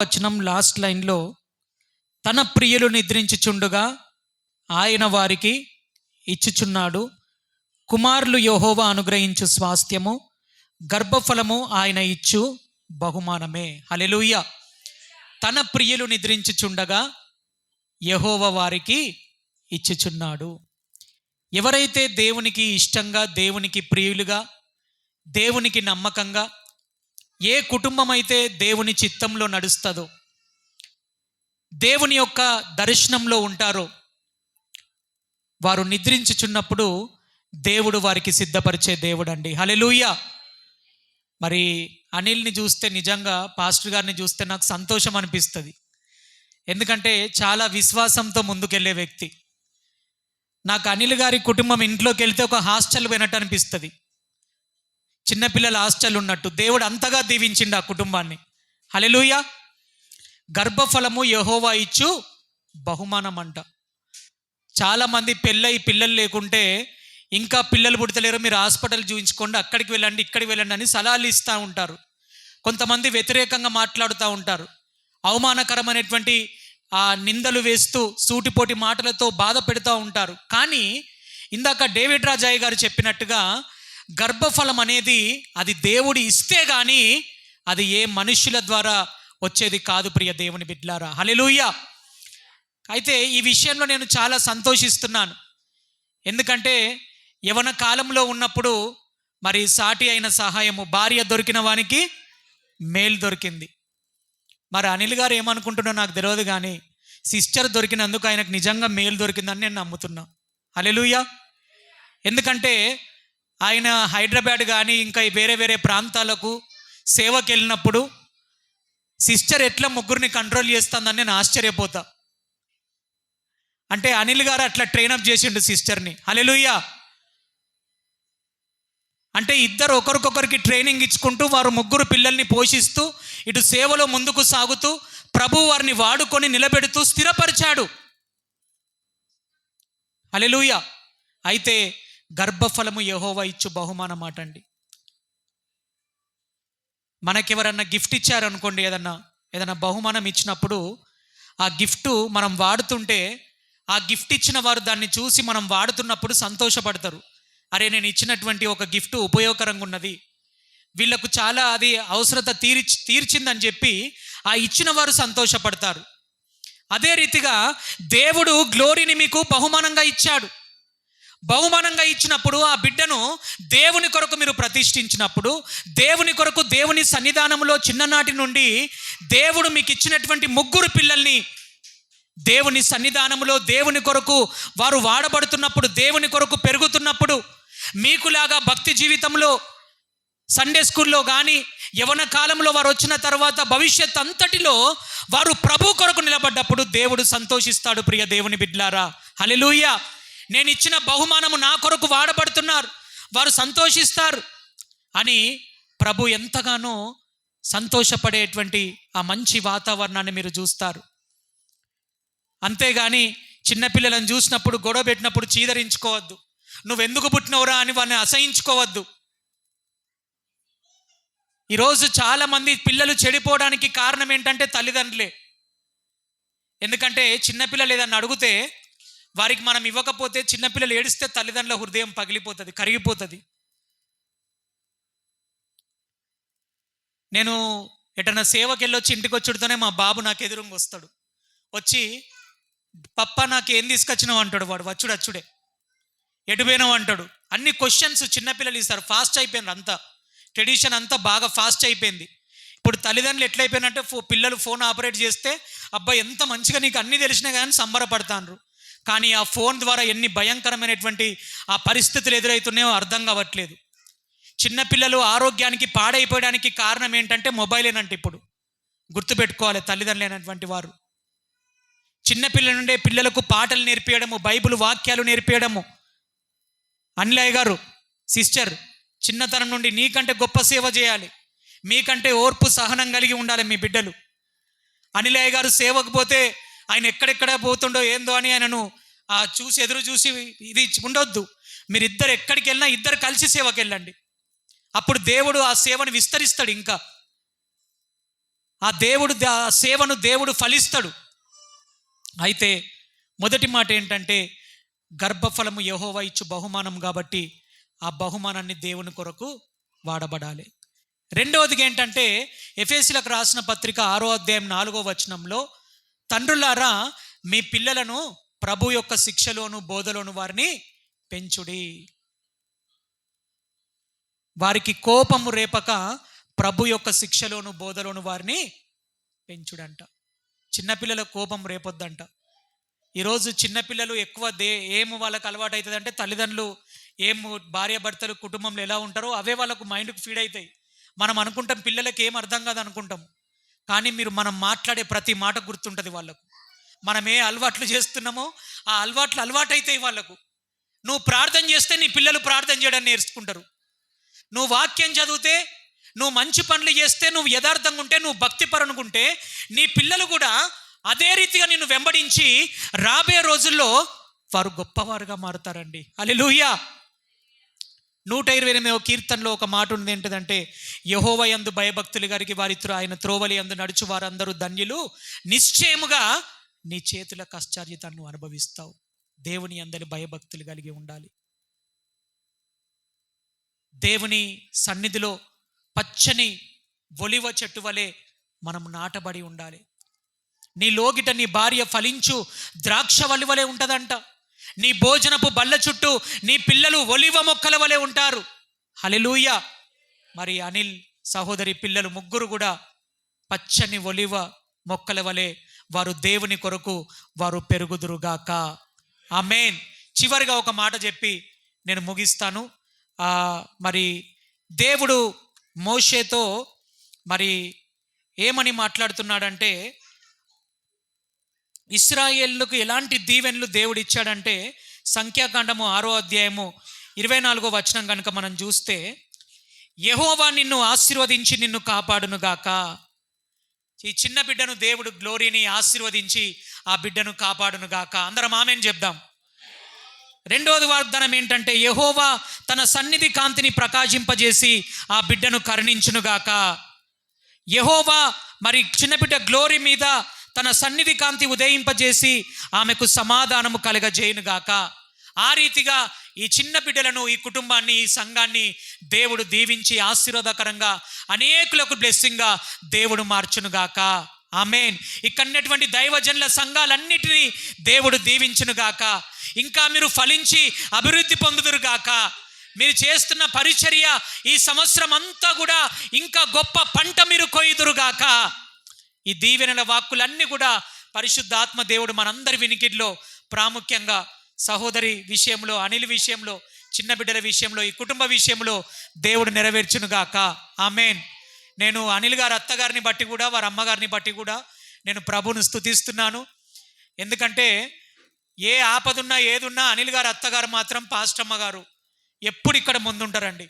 వచనం లాస్ట్ లైన్లో, తన ప్రియులు నిద్రించుచుండుగా ఆయన వారికి ఇచ్చుచున్నాడు. కుమారులు యెహోవా అనుగ్రహించు స్వాస్థ్యము, గర్భఫలము ఆయన ఇచ్చు బహుమానమే. హల్లెలూయా. తన ప్రియులు నిద్రించుచుండగా యెహోవా వారికి ఇచ్చుచున్నాడు. ఎవరైతే దేవునికి ఇష్టంగా, దేవునికి ప్రియులుగా, దేవునికి నమ్మకంగా, ఏ కుటుంబం అయితే దేవుని చిత్తంలో నడుస్తుందో, దేవుని యొక్క దర్శనంలో ఉంటారో, వారు నిద్రించుచున్నప్పుడు దేవుడు వారికి సిద్ధపరిచే దేవుడు అండి. హల్లెలూయా. మరి అనిల్ని చూస్తే, నిజంగా పాస్టర్ గారిని చూస్తే నాకు సంతోషం అనిపిస్తుంది. ఎందుకంటే చాలా విశ్వాసంతో ముందుకెళ్ళే వ్యక్తి. నాకు అనిల్ గారి కుటుంబం ఇంట్లోకి వెళ్తే ఒక హాస్టల్ పోయినట్టు అనిపిస్తుంది. చిన్నపిల్లల హాస్టల్ ఉన్నట్టు దేవుడు అంతగా దీవించిండు ఆ కుటుంబాన్ని. హల్లెలూయా. గర్భఫలము యెహోవా ఇచ్చు బహుమానం అంట. చాలామంది పెళ్ళై పిల్లలు లేకుంటే, ఇంకా పిల్లలు పుడతలేరు, మీరు హాస్పిటల్ చూపించుకోండి, అక్కడికి వెళ్ళండి, ఇక్కడికి వెళ్ళండి అని సలహాలు ఇస్తూ ఉంటారు. కొంతమంది వ్యతిరేకంగా మాట్లాడుతూ ఉంటారు. అవమానకరమైనటువంటి ఆ నిందలు వేస్తూ సూటిపోటి మాటలతో బాధ పెడుతూ ఉంటారు. కానీ ఇందాక డేవిడ్ రాజయ్య గారు చెప్పినట్టుగా, గర్భఫలం అనేది అది దేవుడు ఇస్తే కానీ అది ఏ మనుష్యుల ద్వారా వచ్చేది కాదు. ప్రియ దేవుని బిడ్డలారా, హల్లెలూయా. అయితే ఈ విషయంలో నేను చాలా సంతోషిస్తున్నాను. ఎందుకంటే యవన కాలంలో ఉన్నప్పుడు మరి సాటి అయిన సహాయము, భార్య దొరికిన వానికి మేలు దొరికింది. మరి అనిల్ గారు ఏమనుకుంటున్నా నాకు తెలియదు, కానీ సిస్టర్ దొరికినందుకు ఆయనకు నిజంగా మేలు దొరికిందని నేను నమ్ముతున్నా. హల్లెలూయా. ఎందుకంటే ఆయన హైదరాబాద్ కానీ ఇంకా వేరే వేరే ప్రాంతాలకు సేవకి వెళ్ళినప్పుడు సిస్టర్ ఎట్లా ముగ్గురిని కంట్రోల్ చేస్తుందని నేను ఆశ్చర్యపోతా. అంటే అనిల్ గారు అట్లా ట్రైనప్ చేసిండు సిస్టర్ని. హల్లెలూయా. అంటే ఇద్దరు ఒకరికొకరికి ట్రైనింగ్ ఇచ్చుకుంటూ, వారు ముగ్గురు పిల్లల్ని పోషిస్తూ, ఇటు సేవలో ముందుకు సాగుతూ, ప్రభు వారిని వాడుకొని నిలబెడుతూ స్థిరపరిచాడు. హల్లెలూయా. అయితే గర్భఫలము యెహోవా ఇచ్చు బహుమానం అటండి. మనకెవరన్నా గిఫ్ట్ ఇచ్చారనుకోండి, ఏదన్నా బహుమానం ఇచ్చినప్పుడు ఆ గిఫ్ట్ మనం వాడుతుంటే, ఆ గిఫ్ట్ ఇచ్చిన వారు దాన్ని చూసి మనం వాడుతున్నప్పుడు సంతోషపడతారు. అరే, నేను ఇచ్చినటువంటి ఒక గిఫ్ట్ ఉపయోగకరంగా ఉన్నది, వీళ్ళకు చాలా అది అవసరత తీర్చిందని చెప్పి ఆ ఇచ్చిన వారు సంతోషపడతారు. అదే రీతిగా దేవుడు గ్లోరీని మీకు బహుమానంగా ఇచ్చాడు. బహుమానంగా ఇచ్చినప్పుడు ఆ బిడ్డను దేవుని కొరకు మీరు ప్రతిష్ఠించినప్పుడు, దేవుని కొరకు దేవుని సన్నిధానంలో చిన్ననాటి నుండి దేవుడు మీకు ఇచ్చినటువంటి ముగ్గురు పిల్లల్ని దేవుని సన్నిధానంలో దేవుని కొరకు వారు వాడబడుతున్నప్పుడు, దేవుని కొరకు పెరుగుతున్నప్పుడు, మీకులాగా భక్తి జీవితంలో సండే స్కూల్లో కానీ యవన కాలంలో వారు వచ్చిన తర్వాత భవిష్యత్ అంతటిలో వారు ప్రభు కొరకు నిలబడ్డప్పుడు దేవుడు సంతోషిస్తాడు. ప్రియ దేవుని బిడ్డలారా, హల్లెలూయా. నేను ఇచ్చిన బహుమానము నా కొరకు వాడబడుతున్నారు, వారు సంతోషిస్తారు అని ప్రభు ఎంతగానో సంతోషపడేటువంటి ఆ మంచి వాతావరణాన్ని మీరు చూస్తారు. అంతేగాని చిన్నపిల్లలను చూసినప్పుడు, గొడవ పెట్టినప్పుడు చీదరించుకోవద్దు. నువ్వెందుకు పుట్టినవురా అని వారిని అసహించుకోవద్దు. ఈరోజు చాలామంది పిల్లలు చెడిపోవడానికి కారణం ఏంటంటే తల్లిదండ్రులే. ఎందుకంటే చిన్నపిల్లలు ఏదన్నా అడిగితే వారికి మనం ఇవ్వకపోతే, చిన్నపిల్లలు ఏడిస్తే తల్లిదండ్రుల హృదయం పగిలిపోతుంది, కరిగిపోతుంది. నేను ఎటన్నా సేవకి వెళ్ళొచ్చి ఇంటికి వచ్చుడుతోనే మా బాబు నాకు ఎదురుగా వస్తాడు. వచ్చి, పప్ప నాకు ఏం తీసుకొచ్చినావు అంటాడు. వాడు వచ్చుడే ఎటు పోయినావు అంటాడు. అన్ని క్వశ్చన్స్ చిన్నపిల్లలు ఇస్తారు. ఫాస్ట్ అయిపోయినారు, అంతా ట్రెడిషన్ అంతా బాగా ఫాస్ట్ అయిపోయింది. ఇప్పుడు తల్లిదండ్రులు ఎట్లయిపోయినంటే పిల్లలు ఫోన్ ఆపరేట్ చేస్తే, అబ్బాయి ఎంత మంచిగా నీకు అన్నీ తెలిసినా కానీ సంబరపడతాండ్రు. కానీ ఆ ఫోన్ ద్వారా ఎన్ని భయంకరమైనటువంటి ఆ పరిస్థితులు ఎదురవుతున్నాయో అర్థం కావట్లేదు. చిన్నపిల్లలు ఆరోగ్యానికి పాడైపోయడానికి కారణం ఏంటంటే మొబైలేనంటే. ఇప్పుడు గుర్తుపెట్టుకోవాలి తల్లిదండ్రులైనటువంటి వారు. చిన్నపిల్లల నుండే పిల్లలకు పాటలు నేర్పించడము, బైబిల్ వాక్యాలు నేర్పించడము. అనిలయ్య గారు, సిస్టర్, చిన్నతనం నుండి నీకంటే గొప్ప సేవ చేయాలి, మీకంటే ఓర్పు సహనం కలిగి ఉండాలి మీ బిడ్డలు. అనిలయ్య గారు సేవకు పోతే ఆయన ఎక్కడెక్కడ పోతుండో ఏందో అని ఆయనను చూసి ఎదురు చూసి ఇది ఉండొద్దు. మీరిద్దరు ఎక్కడికి వెళ్ళినా ఇద్దరు కలిసి సేవకి వెళ్ళండి. అప్పుడు దేవుడు ఆ సేవను విస్తరిస్తాడు. ఇంకా ఆ సేవను దేవుడు ఫలిస్తాడు. అయితే మొదటి మాట ఏంటంటే గర్భఫలము యెహోవా ఇచ్చు బహుమానం కాబట్టి ఆ బహుమానాన్ని దేవుని కొరకు వాడబడాలి. రెండవదిగా ఏంటంటే ఎఫెసీయులకు రాసిన పత్రిక 6వ అధ్యాయం 4వ వచనంలో, తండ్రులారా మీ పిల్లలను ప్రభు యొక్క శిక్షలోను బోధలోను వారిని పెంచుడి. వారికి కోపము రేపక ప్రభు యొక్క శిక్షలోను బోధలోను వారిని పెంచుడంట. చిన్నపిల్లల కోపం రేపొద్దంట. ఈరోజు చిన్నపిల్లలు ఎక్కువ ఏము వాళ్ళకు అలవాటు అవుతుంది అంటే తల్లిదండ్రులు ఏం భార్య భర్తలు కుటుంబంలో ఎలా ఉంటారో అవే వాళ్ళకు మైండ్కి ఫీడ్ అవుతాయి. మనం అనుకుంటాం పిల్లలకి ఏం అర్థం కాదు అనుకుంటాం, కానీ మనం మాట్లాడే ప్రతి మాట గుర్తుంటుంది వాళ్ళకు. మనం ఏ అలవాట్లు చేస్తున్నామో ఆ అలవాట్లు అవుతాయి వాళ్ళకు. నువ్వు ప్రార్థన చేస్తే నీ పిల్లలు ప్రార్థన చేయడం నేర్చుకుంటారు. నువ్వు వాక్యం చదివితే, నువ్వు మంచి పనులు చేస్తే, నువ్వు యథార్థంగా ఉంటే, నువ్వు భక్తిపరునుకుంటే నీ పిల్లలు కూడా అదే రీతిగా నిన్ను వెంబడించి రాబోయే రోజుల్లో వారు గొప్పవారుగా మారుతారండి. హల్లెలూయా. 128వ కీర్తనలో ఒక మాట ఉంది, ఏంటిదంటే యెహోవా యందు భయభక్తులు గారికి వారితో ఆయన త్రోవలి యందు నడుచు వారందరూ ధన్యులు, నిశ్చయముగా నీ చేతుల కష్టార్జితాన్ని అనుభవిస్తావు. దేవుని యందు భయభక్తులు కలిగి ఉండాలి. దేవుని సన్నిధిలో పచ్చని ఒలివ చెట్టు వలె మనం నాటబడి ఉండాలి. నీ లోగిట నీ భార్య ఫలించు ద్రాక్షవల్లి వలె ఉంటుందంట. నీ భోజనపు బల్ల చుట్టూ నీ పిల్లలు ఒలివ మొక్కల వలె ఉంటారు. హల్లెలూయా. మరి అనిల్ సహోదరి పిల్లలు ముగ్గురు కూడా పచ్చని ఒలివ మొక్కల వలె వారు దేవుని కొరకు వారు పెరుగుదురుగాక. ఆమేన్. చివరిగా ఒక మాట చెప్పి నేను ముగిస్తాను. మరి దేవుడు మోషేతో మరి ఏమని మాట్లాడుతున్నాడంటే, ఇశ్రాయేలుకు ఎలాంటి దీవెనలు దేవుడు ఇచ్చాడంటే, సంఖ్యాకాండము 6వ అధ్యాయము 24వ వచనం కనుక మనం చూస్తే, యెహోవా నిన్ను ఆశీర్వదించి నిన్ను కాపాడునుగాక. ఈ చిన్న బిడ్డను దేవుడు గ్లోరీని ఆశీర్వదించి ఆ బిడ్డను కాపాడునుగాక. అందరం ఆమేన్ చెప్దాం. రెండవది వాగ్దానం ఏంటంటే, యెహోవా తన సన్నిధి కాంతిని ప్రకాశింపజేసి ఆ బిడ్డను కరుణించునుగాక. యెహోవా మరి చిన్న బిడ్డ గ్లోరీ మీద తన సన్నిధి కాంతి ఉదయింపజేసి ఆమెకు సమాధానము కలగజేయునుగాక. ఆ రీతిగా ఈ చిన్న బిడ్డలను, ఈ కుటుంబాన్ని, ఈ సంఘాన్ని దేవుడు దీవించి ఆశీర్వాదకరంగా అనేకులకు బ్లెస్సింగ్గా దేవుడు మార్చునుగాక. ఆమేన్. ఇక్కడున్నటువంటి దైవజనుల సంఘాలన్నిటినీ దేవుడు దీవించునుగాక. ఇంకా మీరు ఫలించి అభివృద్ధి పొందుదురుగాక. మీరు చేస్తున్న పరిచర్య ఈ సంవత్సరం అంతా కూడా ఇంకా గొప్ప పంట మీరు కొయ్యుదురుగాక. ఈ దీవెనల వాక్కులన్నీ కూడా పరిశుద్ధాత్మ దేవుడు మనందరి వినికిడిలో, ప్రాముఖ్యంగా సహోదరి విషయంలో, అనిల్ విషయంలో, చిన్న బిడ్డల విషయంలో, ఈ కుటుంబ విషయంలో దేవుడు నెరవేర్చునుగాక. ఆమేన్. నేను అనిల్ గారి అత్తగారిని బట్టి కూడా, వారి అమ్మగారిని బట్టి కూడా నేను ప్రభువును స్తుతిస్తున్నాను. ఎందుకంటే ఏ ఆపదున్నా ఏదున్నా అనిల్ గారి అత్తగారు మాత్రం పాస్టమ్మ గారు ఎప్పుడు ఇక్కడ ముందుంటారండి.